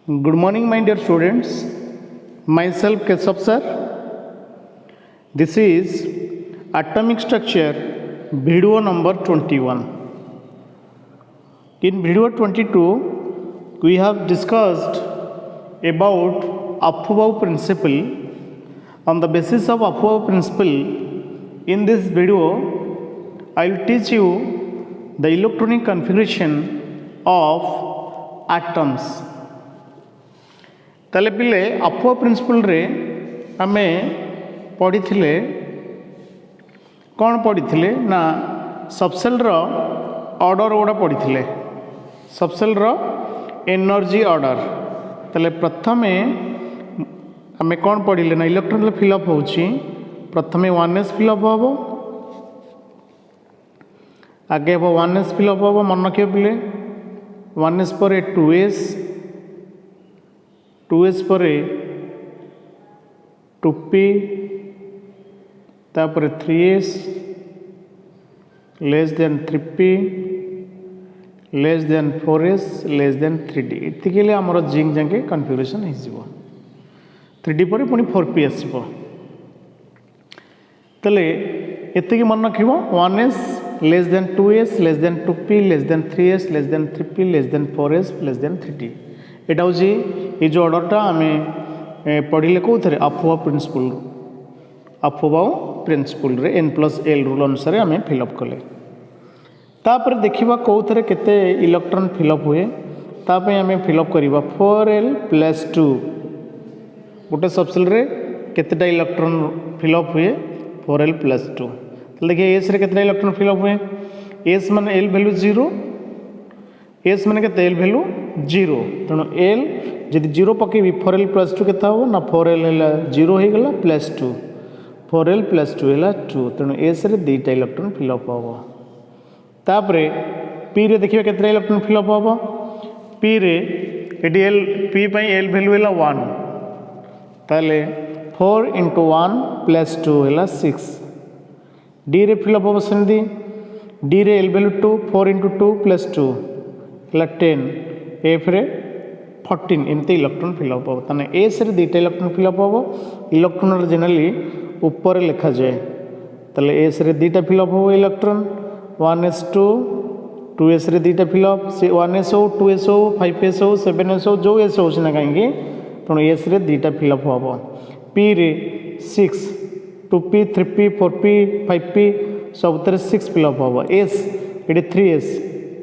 Good morning, my dear students. Myself Keshav sir. This is atomic structure video number 21. In video 22, we have discussed about Aufbau principle. On the basis of Aufbau principle, in this video, I will teach you the electronic configuration of atoms. ताले पिले अफुआ principal रे आमे पढ़ी थिले कौन पढ़ी थिले ना सबसेल रो ऑर्डर गुड़ा पढ़ी थिले सबसेल रो एनर्जी ऑर्डर ताले प्रथमे आमे कौन पढ़िले ना इलेक्ट्रॉन फिलअप होउची प्रथमे 1s फिलअप होबो आगे हो 1s फिलअप होबो मन रखियो पिले 1s पर 2s 2s पर 2p तापर 3s less than 3p less than 4s less than 3d इतके लिए आमर जिंक जाके कन्फिगरेशन हो जिवो 3d पर पुनी 4p आसीबो तले एतके मन रखिबो 1s less than 2s less than 2p less than 3s less than 3p less than 4s less than 3d एटा हूँ ये जो ऑर्डरटा आम पढ़ले कौन अफुआ प्रिंसिपल अफुआउ प्रिंसिपल रे n+l रूल अनुसार आम फिलअप कले तापर देखा कौन केते इलेक्ट्रॉन फिलअप हुए तापे आम फिलअप करवा 4l+2 गोटे सबसेल रे केतेटा इलेक्ट्रॉन फिलअप हुए 4l+2 देखिए एस रे केतेटा इलेक्ट्रॉन फिलअप हुए एस माने l वैल्यू 0 एस माने केते l वैल्यू 0 तेणु l जदि 0 पकेबी 4l+2 केता हो ना 4l है 0 हो गला +2 4l+2 है 2 तेणु एस रे दुईटा इलेक्ट्रॉन फिलअप हम तापर पी रे देखिए केते इलेक्ट्रॉन फिलअप हम पी रे एटी l p पई l वैल्यू है 1 ताले 4 × 1 + 2 है 6 डी रे फिलअप हम सेमती डी रे l वैल्यू 2 4 × 2 + 2 है 10 एफ रे 14 एमती इलेक्ट्रॉन फिलअप हम ताने एस रे दुईटा इलेक्ट्रॉन फिलअप हम इलेक्ट्रॉन जनरली ऊपर लिखा जाए ताले एस रे दुईटा फिलअप हम इलेक्ट्रॉन 1s2 2s रे दुईटा फिलअप 1s हो 2s हो 5s हो 7s हो जो एस हो ना कहीं तेणु एस रे दुईटा फिलअप हम पी रे 6 2p 3p 4p 5p सब 6 फिलअप हम एस ये 3s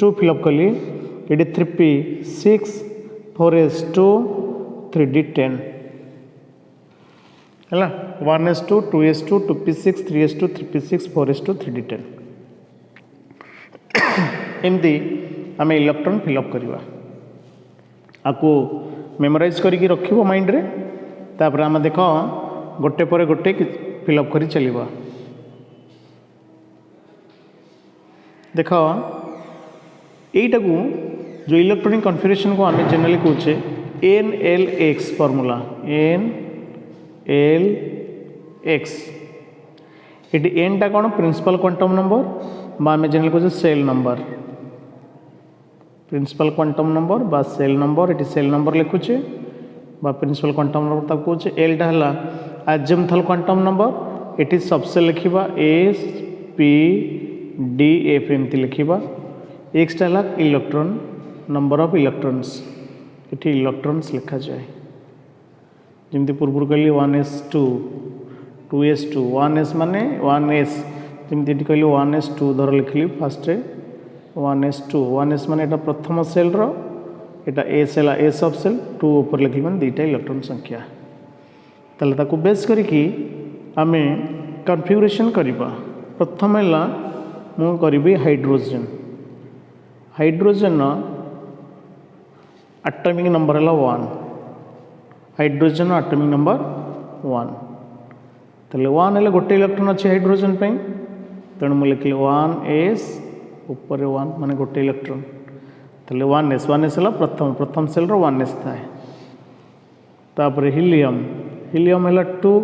2 फिलअप कली ये 3p 6 4s 2 3d 10 है 1s2 2s2 2p6 3s2 3p6 4s2 3d 10 एमती आम इलेक्ट्रॉन फिलअप करवा आपको मेमोराइज करके रखिबो माइंड रे तापर आम देख गोटे पर गोटे फिलअप करी चलिबा देख एटा को जो इलेक्ट्रॉनिक कन्फिगरेशन को आम जनरली कहे NLX फॉर्मूला NLX ये एन टा कौन प्रिंसिपल क्वांटम नंबर बा आम जनरली कहे shell number principal quantum number बा सेल नंबर ये सेल नंबर लिखुचे बा प्रिंसिपल क्वांटम नंबर तक कहे एलटा है आजमथल क्वांटम नंबर ये सबसे लिखा S P D F एमती लिखा एक्सटा है इलेक्ट्रॉन नंबर ऑफ इलेक्ट्रॉन्स ये इलेक्ट्रॉन्स लिखा जाए जमी पूर्व कहली 1s2 2s2 1s माने 1s जमी कहली 1s2 धर लिखली फास्ट 1s माने एटा प्रथम सेल रो एटा एस है एस ऑफ सेल 2 ऊपर लिखली मैंने दुईटा इलेक्ट्रॉन संख्या ताले ताको बेस करिकी आमे कन्फिगरेशन करबा प्रथम है मु करी हाइड्रोजन हाइड्रोजन एटॉमिक नंबर है 1 हाइड्रोजन एटॉमिक नंबर 1 ताले 1 है गोटे इलेक्ट्रॉन अच्छे हाइड्रोजन पे तेणु मुझे लिखली 1s ऊपर 1 माने गोटे इलेक्ट्रॉन ताले 1s है प्रथम सेल रो 1s था तापर हीलियम हीलियम है 2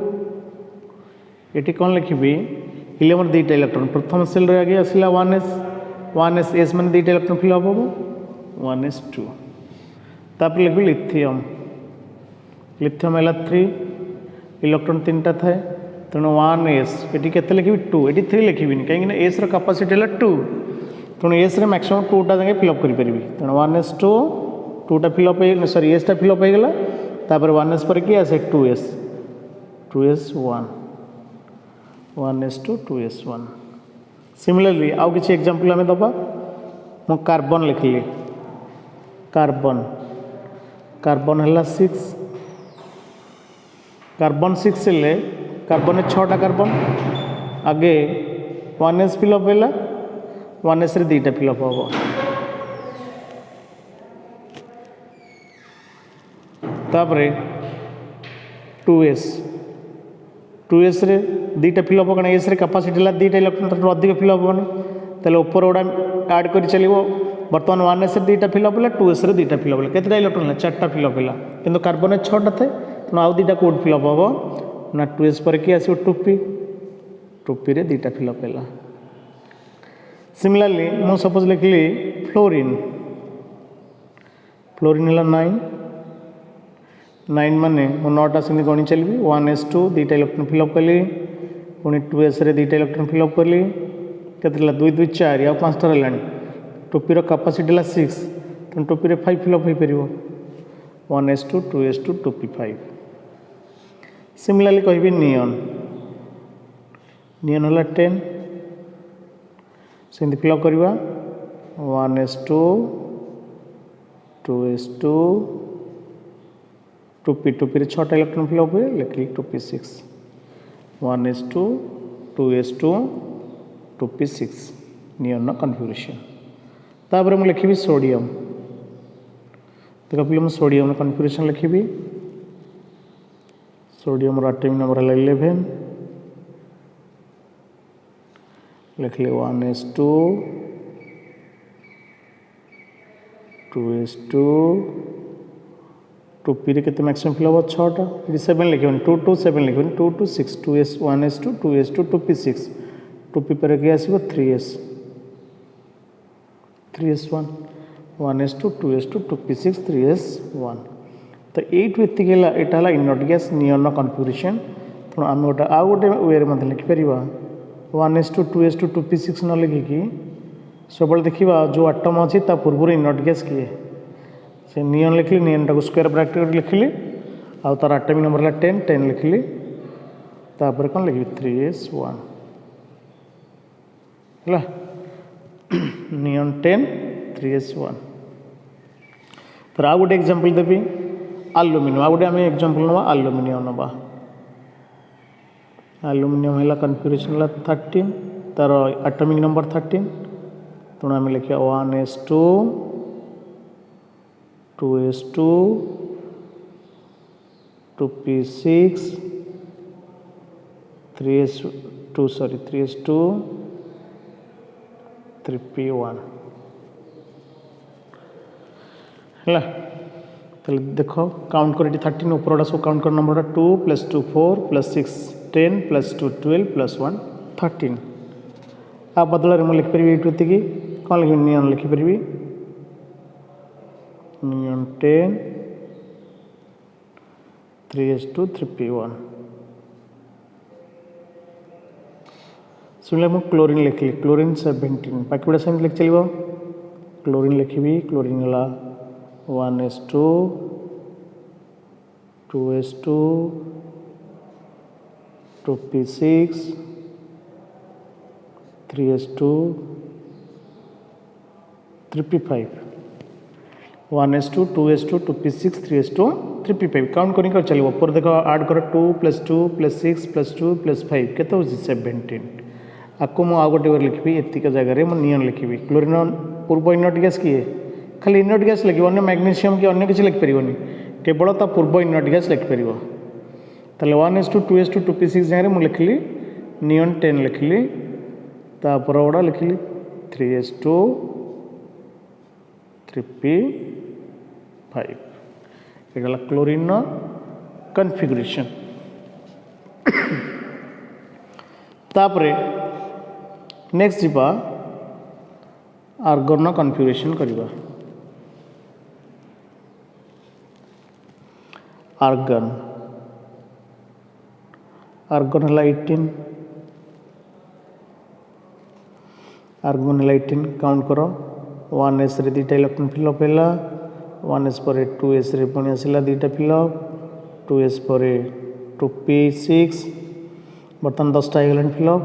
ये कौन लिखी हीलियम दुईटा इलेक्ट्रॉन प्रथम सेल रे आगे आसला 1s एस मैंने दुईटा इलेक्ट्रॉन फिलअप हम 1s2 तापर लिखी लिथियम लिथियम है 3 इलेक्ट्रॉन 3टा थाए तेणु 1s ये के लिखी 2 ये 3 लिखी कहीं एस कैपेसिटी है 2 तेणु एस मैक्सिमम 2टा जगह फिलअप करी तेणु 1s 2 2टा फिलअप सॉरी एसटा फिलअप हो गला तापर 1s पर कि आसे 2s 1 1s 2 2s 1 सिमिलरली आउ किसी एग्जांपल आम दबा मु कार्बन लिखली कार्बन कार्बन है 6 कार्बन 6 हेल्ले कार्बन 6टा कार्बन आगे 1s फिलअप है 1s रे 2टा फिलअप हम तापर 2s रे 2टा फिलअप कण एस कैपेसिटी है 2टा इलेक्ट्रॉन अधिक फिलअप होनी तेल ऊपर गुड़ा ऐड कर चलो बर्तमान 1s रे 2टा फिलअप है 2s रे 2टा फिलअप है केतटा इलेक्ट्रॉन 4टा फिलअप है किंतु कार्बन 6टा थे तेणु आउ 2टा कोड फिलअप हम ना 2s पर कि आसो 2p 2p रे 2टा फिलअप है सिमिलरली मु सपोज लिखली फ्लोरीन फ्लोरीन है 9 माने मु 9टा से गणी चलि 1s2 2टा इलेक्ट्रॉन फिलअप कली पुणी 2s रे 2टा इलेक्ट्रॉन फिलअप कली के 2 2 4 या 5टा है 2p कैपेसिटी है 6 तेणु 2p रे 5 फिलअप हो पार 1s2 2s2 2p5 सिमिलरली कहि नियन नियन है 10 से फिलअप करवा 1s2 2s2 2p 2p रे 6टा इलेक्ट्रॉन फिलअप हुए लिखली 2p6 1s2 2s2 2p6 नियन कन्फिगरेशन तापर मुझे लिखी सोडियम देख पे मुझे सोडियम कन्फिगरेशन लिखी सोडियम एटॉमिक नंबर है 11 लिखली 1s2 2s2 2p रे केते मैक्सिमम फिलअप हो 6टा ये 7 लिखे 2 2 7 लिखे 2 2 6 2s 1s2 2s2 2p6 2p पर के आसो 3s 3s1 1s2 2s2 2p6 3s1 तो यू एटा है इनर्ट गैस नियन कन्फिगरेशन तेणु आम गोटे आउ गोटे वे लिखिपर 1s2 2s2 2p6 न लिखिकी सब देखा जो आटम अच्छी पूर्व इनर्ट गैस किए से नियन लिखली नियन टाक स्क्वायर ब्रैकेट लिखली आउ तार एटॉमिक नंबर है 10 10 लिखली तापर कौन लिखी 3s1 है नियन 10 3s1 फिर आउ गोटे एग्जांपल देवी आलुमिनियम आउ गोटे आम एग्जांपल ना आलुमिनियम ना आलुमिनियम है कन्फिगरेशन है 13 तार एटॉमिक नंबर 13 तेणु आम लिखा 1s2 2s2 2p6 3s2 sorry 3s2 3p1 है देख काउंट कर 13 ऊपर सब काउंट कर नंबर 2 + 2 4 + 6 10 + 2 12 + 1 13 आ बदल में लिखिपर ये कौन लिखी नियन लिखिपर नियन 10 3s2 3p1 सुन मुझे क्लोरीन लिखली क्लोरीन 17 बाकी गुड़ा सेम लिख चलो क्लोरीन लिखी क्लोरीन है 1s2 2s2 2p6 3s2 3p5 1s2 2s2 2p6 3s2 3p5 count कर चलो ऊपर देख ऐड कर 2 + 2 + 6 + 2 + 5 के 17 आपको मुझे आउ गोटे लिखी एतिक जगह मुझे नियन लिखी क्लोरीन पूर्व इनर्ट गैस किए खाली इनर्ट गैस लिख अन्य मैग्नेशियम कि अन्य किसी लिखिपर केवल ता पूर्व इनर्ट गैस लिखिपर ताले 1s2 2s2 2p6 जगह मुझे लिखली नियन 10 लिखली तापर गुड़ा लिखली 3s2 3p5 ये क्लोरीन कन्फिगरेशन तापरे नेक्स्ट जीवा आर्गन कन्फिगरेशन करवा आर्गन आर्गन है 18 आर्गन है 18 काउंट करो 1s रे दुटा इलेक्ट्रॉन फिलअप है 1s पर 2s रे पुणी आसला दुटा फिलअप 2s पर 2p6 बर्तमान 10टा हो फिलअप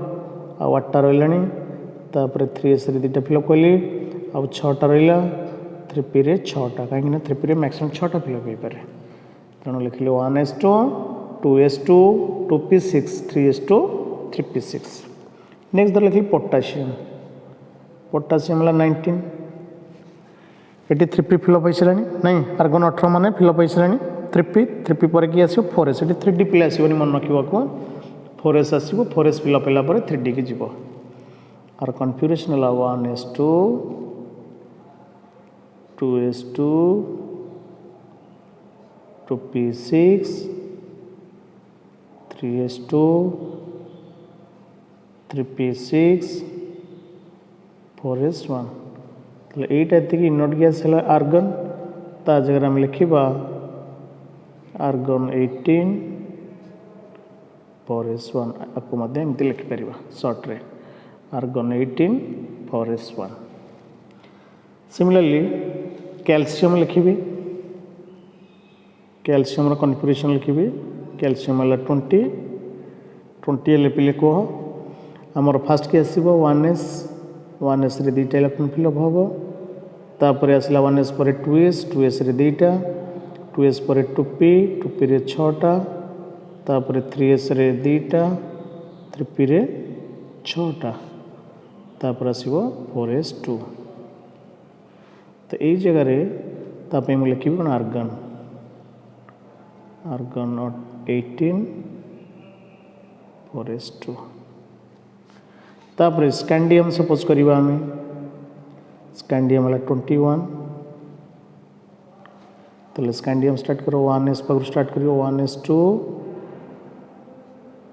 आ 8टा रहा तापर 3s रे दुटा फिलअप कली आ 6टा रहा 3p रे 6टा कहीं 3p रे मैक्सिमम 6टा फिलअप हो पारे तेणु लिखिले 1s2 2s2 2p6 3s2 3p6 next लिखिले potassium है 19 ये 3p फिलअप हो सारा नहीं आर्गन 18 मान फिलअप हो सारा 3p पर कि आस 4s ये 3d पिले आसोनी मन रखा 4s आसो 4s फिलअप है 3d की जीव आर कन्फिगरेशन है 1s2 2s2 2p6 3s2 3p6 4s1 तो यहीटा ये नोट गैस है आर्गन ता जगह आम लिखा आर्गन 18 4s1 आपको एमती लिखिपर सर्ट्रे आर्गन 18 4s1 सिमिलरली कैल्शियम लिखी कैल्शियम कन्फिगरेशन लिखी कैल्शियम है 20 एल पिले कह आमर फास्ट की आसो 1s रे दुटा इलेक्ट्रॉन फिलअप हम तापर आसला 1s पर 2s रे दुटा 2s पर 2p रे 6टा तापर 3s रे दुटा 3p रे 6टा तापर आसो 4s2 तो यही जगार मुझे लिखी कौन आर्गन आर्गन 18 4s2 तापर स्कैंडियम सपोज करिबा हमें स्कैंडियम है 21 तो स्कैंडियम स्टार्ट करो 1s पर स्टार्ट करियो 1s2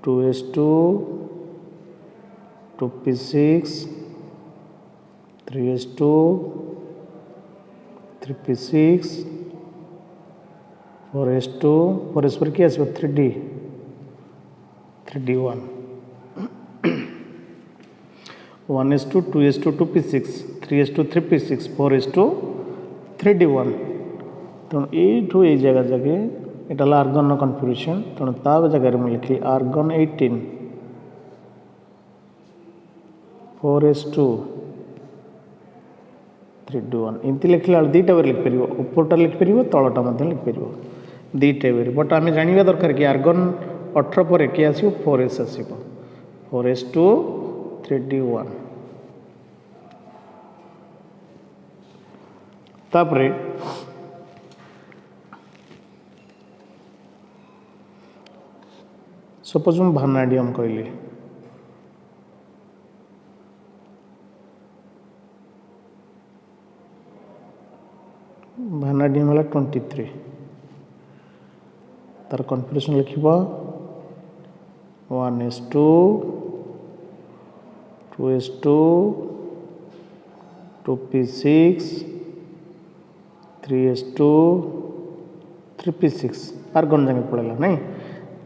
2s2 2p6 3s2 3p6 4s2 4s पर क्या आसो 3d1 1s2 2s2 2p6 3s2 3p6 4s2 3d1 तेणु ये जगह जगह यहाँ आर्गन कन्फिगरेशन तेणु ता जगह मुझे लिखी आर्गन 18 4s2 3d1 एमती लिखला दुईटा वे लिखिपर उपरटा लिखिपर तलटा लिखिपर दुईटा वे बट आम जानवा दरकार कि आर्गन 18 पर किए आसो 4s आसो 4s2 3d1 तापरे सपोज मैं भानाडियम कहली भानाडियम है 23 तार कन्फिगरेशन लिखा 1s2 2s2 2p6 3s2 3p6 argon जगह पड़ेगा नहीं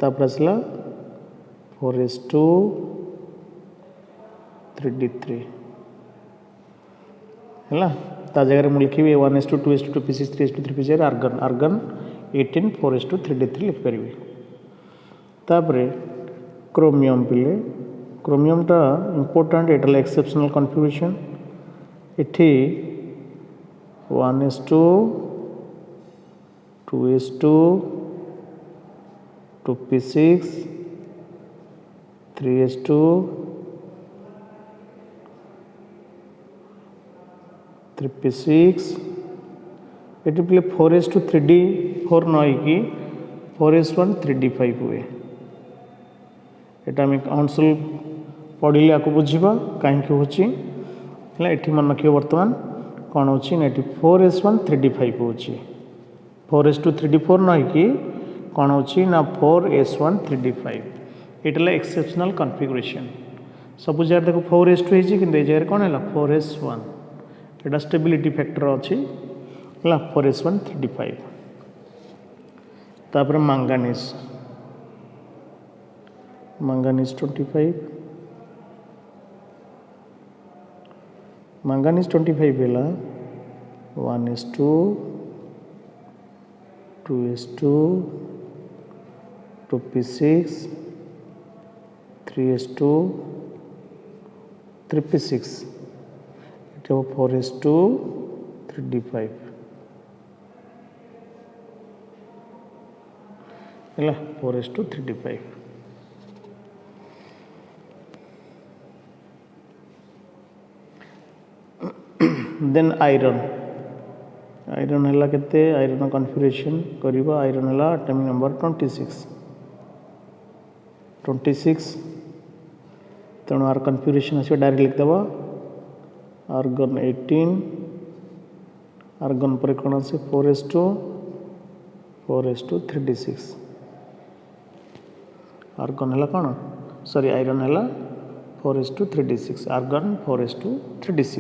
तापर आसला 4s2 3d3 है ता जगह मुझे लिखी 1s2 2s2 2p6 3s2 3p6 argon argon 18 4s2 3d3 लिखिपर तापर क्रोमियम पिले क्रोमियम टा इम्पोर्टेंट एटा exceptional configuration इठी 1s2 2s2 2p6 3s2 3p6 ये पे 4s2 3d4 न होगी 4s1 3d5 हुए यहाँ आम काउंसिल पढ़ले आपको बुझा कहीं है ये मन रखिए बर्तमान कौन हो 4s1 3d5 हो 4s2 3d4 न होगी कौन हो 4s1 3d5 ये एक्सेप्शनल कन्फिगरेशन सब जगह देखो 4s2 है कि जगह कौन है 4s1 यहाँ स्टेबिलिटी फैक्टर अच्छी है 4s1 3d5 तापर manganese 25 manganese 25 है 1s2 2s2 2p6 3s2 3p6 এটা 4s2 3d5 है 4s2 3d5 देन आयरन है केते आयरन कन्फिगरेशन करिबा आयरन है एटॉमिक नंबर 26 तेणु आर कन्फिगरेशन आस डायरेक्ट लिखिदेवा आर्गन 18 आर्गन पर कौन आसे 4s2 3d6 आर्गन है कौन सॉरी आयरन है 4s2 3d6 argon 4s2 3d6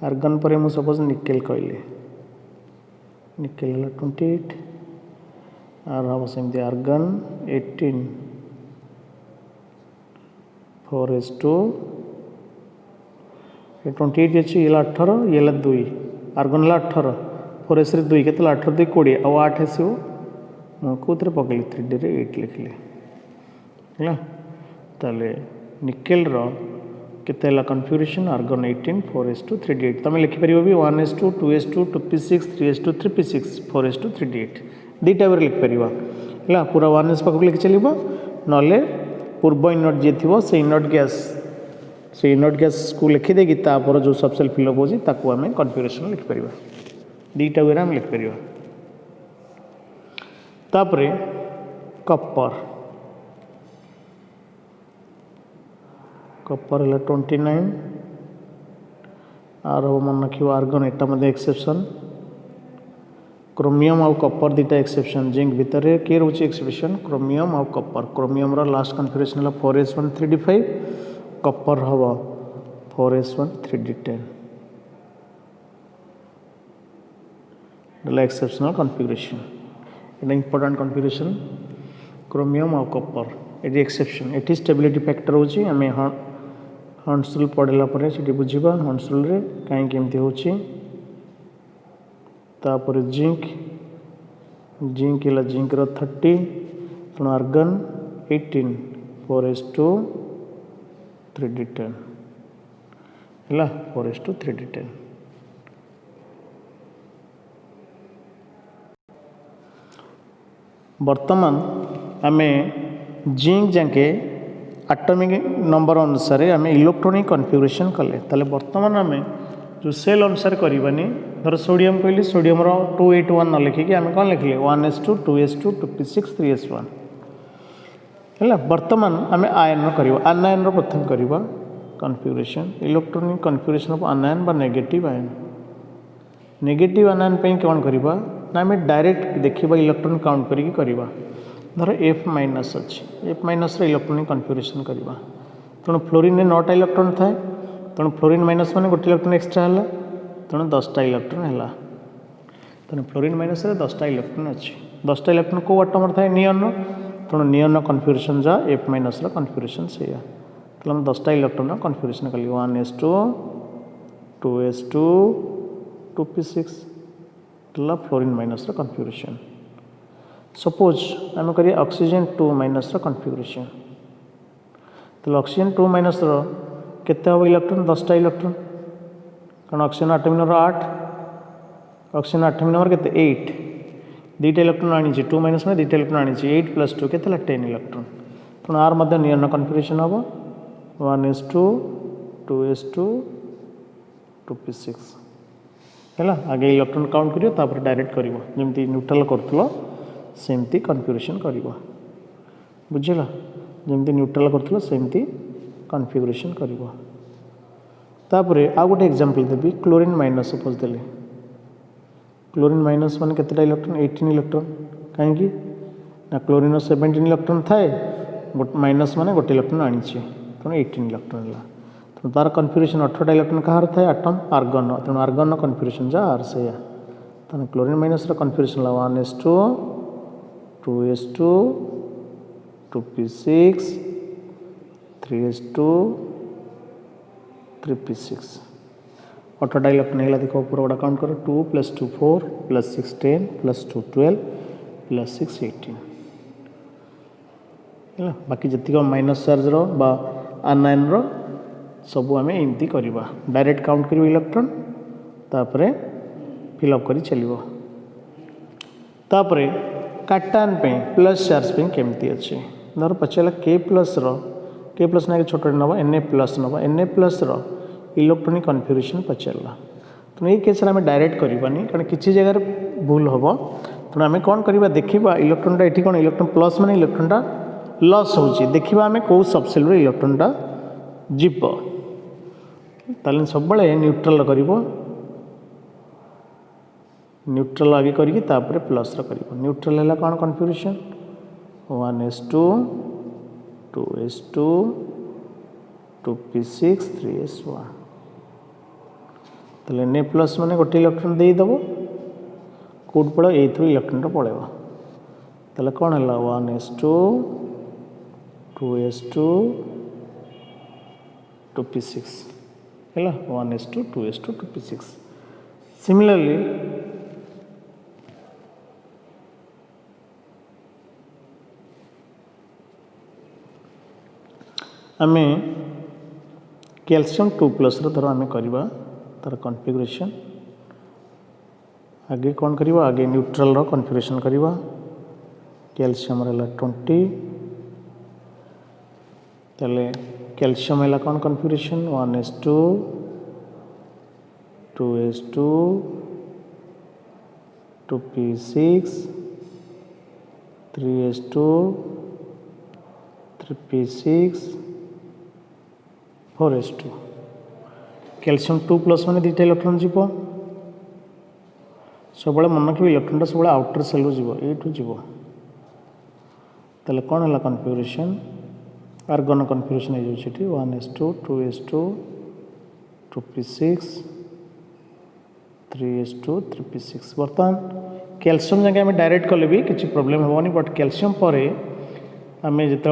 argon पर मु सपोज निकेल कहली निकेल है 28 आर हम सेमती आर्गन 18 4s2 28 अच्छी ये 18 ये 2 आर्गन है 18 4s 2 के 18 2 20 आउ 8 आसो कौन पकड़ी 3d 8 लिखली है ताले निकेल केते कन्फिगरेशन आर्गन 18 4s2 3d8 तुम लिखिपर भी 1s2 2s2 2p6 3s2 3p6 4s2 3d8 दुईटा वे लिखिपर है पूरा 1s पाक लिखि चलो ना पूर्व इनोट जी थी से इनोट गैस को लिखिदे कि तापर जो सबसेल फिलअप होची ताकू आम कन्फिगरेशन लिखिपर दुईटा वे आम लिखिपर तापर कपर कपर है 29 आर हम मन रख आर्गन एटा मध्य एक्सेप्शन क्रोमियम आउ कपर दुटा एक्सेप्शन जिंक भितर किए रोचे एक्सेप्शन क्रोमियम आउ कपर क्रोमियम लास्ट कन्फिगरेशन है 4s1 3d5 कपर हम 4s1 3d10 एक्सेप्शनल कन्फिगरेशन ये इंपोर्टेंट कन्फिगरेशन क्रोमियम आउ कपर ये एक्सेप्शन ये स्टेबिलिटी फैक्टर होची आम हंट्स रूल पढ़ला से बुझा हंट्स रूल कहीं केमती होची तापर जिंक है जिंक 30 तेणु आर्गन 18 4s2 3d10 है 4s2 3d10 वर्तमान आम जिंक जाके एटॉमिक नंबर अनुसार आम इलेक्ट्रॉनिक कन्फिगरेशन कले ताले वर्तमान आम जो सेल अनुसार करवानी धर सोडियम कहली सोडियम 281 न लिखिकी आम कौन लिखले 1s2 2s2 2p6 3s1 है वर्तमान आम आयन आनायन प्रथम करवा कन्फिगरेशन इलेक्ट्रॉनिक कन्फिगरेशन ऑफ आनायन बा नेगेटिव आनायन कौन करवा ना आम डायरेक्ट देखा इलेक्ट्रॉन काउंट करवा धर F- अच्छी F- इलेक्ट्रॉनिक कन्फिगरेशन करवा तेणु फ्लोरीन में 9टा इलेक्ट्रॉन थाए तेणु फ्लोरीन माइनस मान गोटे इलेक्ट्रॉन एक्सट्रा है तेणु 10टा इलेक्ट्रॉन है तेणु फ्लोरीन माइनस 10टा इलेक्ट्रॉन अच्छी 10टा इलेक्ट्रॉन कौ आटम थाए नियन तेणु नियन कन्फिगरेशन जा F- कन्फिगरेशन से तो 10टा इलेक्ट्रॉन कन्फिगरेशन कल 1s2 2s2 2p6 fluorine minus configuration suppose आम करिए ऑक्सीजन 2 माइनस कन्फिगरेशन तो ऑक्सीजन 2 माइनस केते हम इलेक्ट्रॉन 10टा इलेक्ट्रॉन कारण oxygen atomic number 8 oxygen atomic number केते 8 दुईटा इलेक्ट्रॉन आनी 2 माइनस में दुईटा इलेक्ट्रॉन आनी 8 + 2 केते 10 इलेक्ट्रॉन तेणु आर मध्य नियन कन्फिगरेशन हम 1s2 2s2 2p6 है आगे इलेक्ट्रॉन काउंट करियो डायरेक्ट करियो जेमती न्यूट्रल करथलो सेमती कन्फिगरेशन करिवो बुझिला जेमती न्यूट्रल करथलो सेमती कन्फिगरेशन करिवो तापरे आ गोटे एग्जांपल देबी क्लोरीन माइनस सपोज देले क्लोरीन माइनस माने केतेटा इलेक्ट्रॉन 18 इलेक्ट्रॉन काहेकि ना क्लोरीन 17 इलेक्ट्रॉन थाए माइनस माने गोटे इलेक्ट्रॉन आनी तेणु 18 इलेक्ट्रॉन है तेणु तार कन्फिगरेशन 18टा इलेक्ट्रॉन कहार थाए आटम आर्गन तेणु आर्गन कन्फिगरेशन जा आर से तेणु chlorine minus configuration 1s2 2s2 2p6 3s2 3p6 अठटा इलेक्ट्रॉन है देखो ऊपर गोटा काउंट कर 2 + 2 4 + 6 10 + 2 12 + 6 18 है बाकी जी माइनस चार्ज बा आनायन सबू आम एमती करवा डायरेक्ट काउंट कर इलेक्ट्रॉन तापर फिलअप कर चलो तापर काटान पे प्लस चार्ज पे केमती अच्छे धर पचारा के प्लस ना छोटे नवा Na+ नवा Na+ इलेक्ट्रॉनिक कन्फ्यूरेशन पचारा तेणु ये केस आम डायरेक्ट करवानी कारण किसी जगह भूल हम तेणु आम कौन करवा देखा इलेक्ट्रॉनटा ये कौन इलेक्ट्रॉन प्लस माने इलेक्ट्रॉनटा लॉस हो देखा आम कौ सबसेल इलेक्ट्रॉनटा जीव ताले सब न्यूट्रल कर न्यूट्रल आगे करी तापर प्लस कर न्यूट्रल है कौन कन्फ्यूरेशन 1s2 2s2 2p6 3s1 ताले Na+ माने गोटे इलेक्ट्रॉन देदेव कौट पड़े ये इलेक्ट्रॉन पड़ेब ताले कौन है 1s2 2s2 2p6 है 1s2 2s2 2p6 सिमिलरली आम कैल्शियम 2+ धर आम करवा तार कन्फिगरेशन आगे कौन करवा आगे न्यूट्रल कन्फिगरेशन करवा कैल्शियम रहा 20 ताले कैल्शियम है कौन configuration 1s2 2s2 2p6 3s2 3p6 4s2 calcium 2+ माने दुटा इलेक्ट्रॉन जीव सब मन रखिए इलेक्ट्रॉनटा सब आउटर सेल जीव यू जीव ताले कौन है कन्फिगरेशन आर्गन कन्फिगरेशन हो 1s2 2s2 2p6 3s2 3p6 बर्तमान कैल्शियम जगह आम डायरेक्ट कले भी किसी प्रोब्लेम हेनी बट कैल्शियम पर आम जिते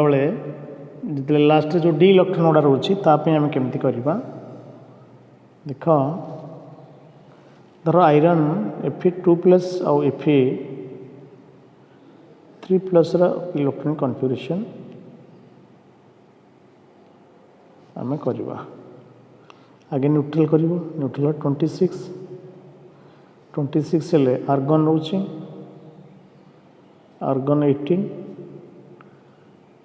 लास्ट जो डी इलेक्ट्रॉन गुड़ा रोचे आम केमती करवा देख धर आयरन Fe2+ आउ Fe3+ इलेक्ट्रॉनिक कन्फिगरेशन आम करवा आगे न्यूट्रल कर न्यूट्रल 26 हेले आर्गन रोचे आर्गन 18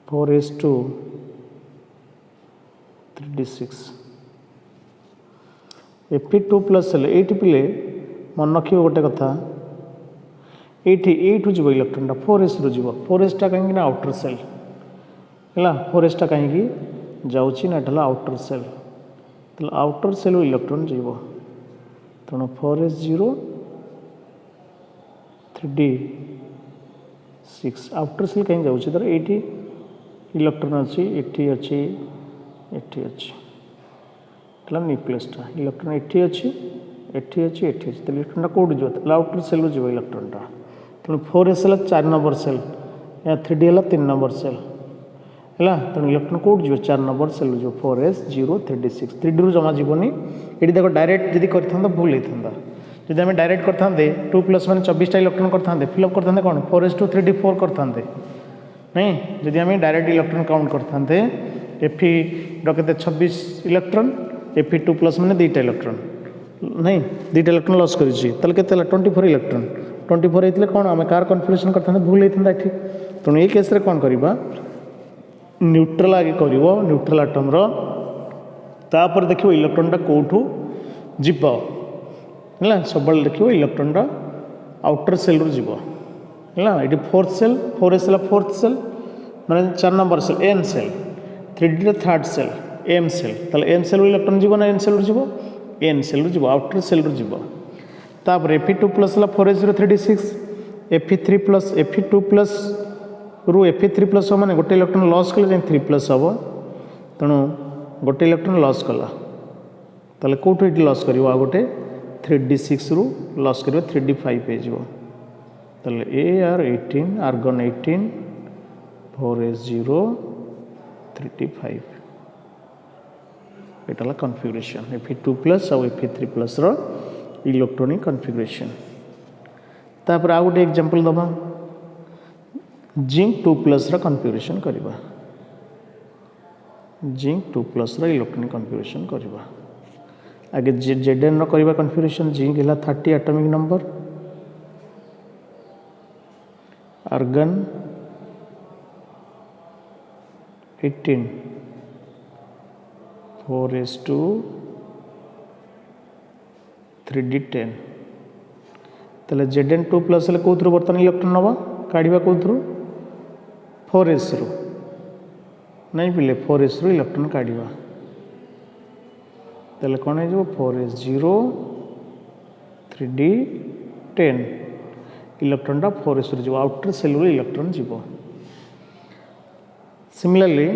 4s2 3d6 Fe2+ हेले ये पिले मन रखिए गोटे कथा ये जीव इलेक्ट्रॉनटा 4s रु जीव 4sटा कहीं आउटर सेल है 4sटा कहीं जाऊँगी ना आउटर सेल तो आउटर सेल इलेक्ट्रॉन जीव तेणु 4s0 3d6 आउटर सेल कहीं जाऊँगी तर ये इलेक्ट्रॉन अच्छी एटी अच्छी एटी अच्छी न्यूक्लियसटा इलेक्ट्रॉन एटी अच्छी एटी अच्छी एटी अच्छी इलेक्ट्रॉनटा कौट जो आउटर सेल जीव इलेक्ट्रॉनटा तेणु 4s है 4 नंबर सेल या 3d है 3 नंबर सेल है तेणु इलेक्ट्रॉन कौट जो 4 नंबर सेल जो 4s0 3d6 3d रु जमा जीवनी ये देखो डायरेक्ट जब कर भूल होता जब आम डायरेक्ट करते 2+ माने 24टा इलेक्ट्रॉन करते फिलअप करते कौन 4s2 3d4 करते नहीं जदि आम डायरेक्ट इलेक्ट्रॉन काउंट करते Fe के 26 इलेक्ट्रॉन Fe2+ माने 2टा इलेक्ट्रॉन नहीं 2टा इलेक्ट्रॉन लॉस कर 24 इलेक्ट्रॉन 24 होते कौन आम कार कन्फिगरेशन करते भूल होता ये तेणु ये केस कौन करवा न्यूट्रल आगे कर न्यूट्रल आटम तापर देखो इलेक्ट्रॉनटा कौटू जीव है सब देखो इलेक्ट्रॉनटा आउटर सेल रु जीव है ये 4th सेल 4s है 4th सेल माने 4 number shell N shell 3d 3rd shell M shell ताले एम सेल इलेक्ट्रॉन जीव ना एन सेल जीव एन सेल जीव आउटर सेल जीव तापर Fe2+ है 4s0 3d6 Fe3+ Fe2+ रु Fe3+ माने गोटे इलेक्ट्रॉन लॉस कले 3+ हम तेणु गोटे इलेक्ट्रॉन लॉस कला ताले कौटू ये लॉस कर गोटे 3d6 रु लॉस कर 3d5 हो ताले Ar18 आर्गन 18 4s0 3d5 एटा कन्फिगरेशन Fe2+ और Fe3+ रो इलेक्ट्रॉनिक कन्फिगरेशन। तापर आ गोटे एग्जांपल दबा जिंक 2+ रो कन्फिगरेशन करबा जिंक 2+ रो इलेक्ट्रॉनिक कन्फिगरेशन करबा आगे Zn रो करबा कन्फिगरेशन जिंक हला 30 atomic number argon 18 4s2 3d10 ताले Zn2+ ले कोथरो बर्तन इलेक्ट्रॉन नबा काढिबा कोथरो 4s रो नहीं पिले 4s रो इलेक्ट्रॉन काढिबा ताले कोन हे जो 4s0 3d10 इलेक्ट्रॉन टा 4s रो जो आउटर सेल रो इलेक्ट्रॉन जीवो। सिमिलरली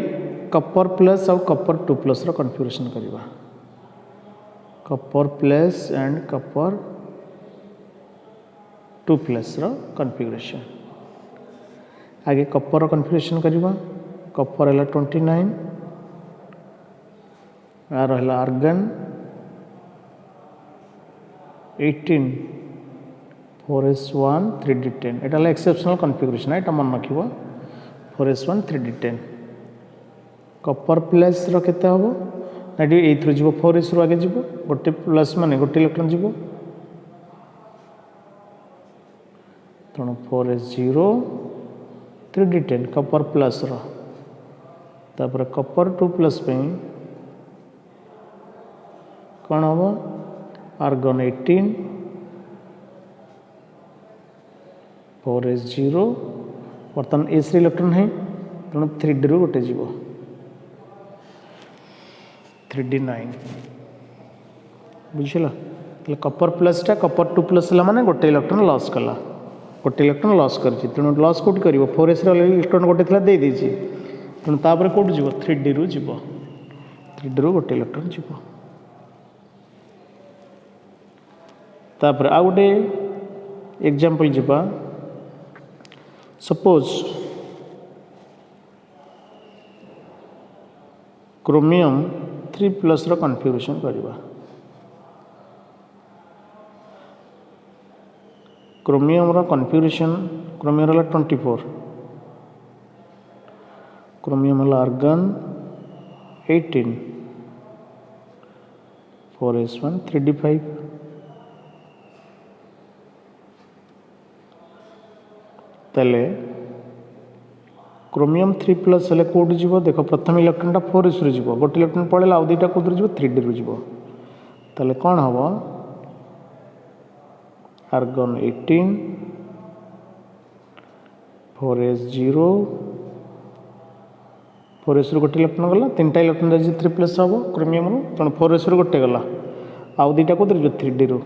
कपर प्लस और कपर 2+ रो कन्फिगरेशन करबा Kapoor plus and Kapoor 2+ row configuration आगे कपर रो कन्फिगरेशन करबा कपर हला 29 आर हला आर्गन 18 4s1 3d10 एटा हला एक्सेप्शनल कन्फिगरेशन एटा मन रखिबो 4s1 3d10 कपर प्लस रो केते हबो नाडी एथरो जीवो 4s रो आगे जीवो गोटे प्लस माने गोटे इलेक्ट्रॉन जीवो तणो 4s0 3d10 कपर प्लस रो तापर कपर 2+ पे कौन हम आर्गन 18 4s0 बर्तमान एस इलेक्ट्रॉन है तेणु 3d रू गोटे जीव 3d9 बुझल कपर प्लस टा कपर 2+ है माने गोटे इलेक्ट्रॉन लॉस कला गोटे इलेक्ट्रॉन लॉस कर तेणु लॉस कौट कर 4s इलेक्ट्रॉन गोटे थी दे देछि तेणु तापर कौट जीव 3d रू जीव 3d रू गोटे इलेक्ट्रॉन जीव तापर आ गोटे एग्जांपल जीवा सपोज क्रोमियम 3+ रो कन्फिगरेशन करबा क्रोमियम रो कन्फिगरेशन क्रोमियम हला 24 क्रोमियम हला आर्गन 18 4s1 3d5 तले क्रोमियम 3+ हेले कोड जीवो देखो प्रथम इलेक्ट्रॉन टा 4s रो जीवो गोटे इलेक्ट्रॉन पळेला आ दुईटा कोड जीवो 3d रो जीवो तले कोन हबो आर्गन 18 4s0 4s रो गोटे इलेक्ट्रॉन गला तीनटा इलेक्ट्रॉन जे 3+ हबो क्रोमियम रो तण 4s रो गोटे गला आ दुईटा कोड जीवो 3d रो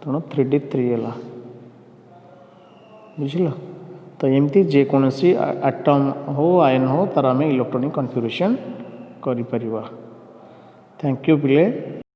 तण 3d3 हला बुझल तो एमती जेकोसी एटम हो आयन हो तार आम इलेक्ट्रॉनिक कन्फिगरेशन करि परिबा। थैंक यू पिले।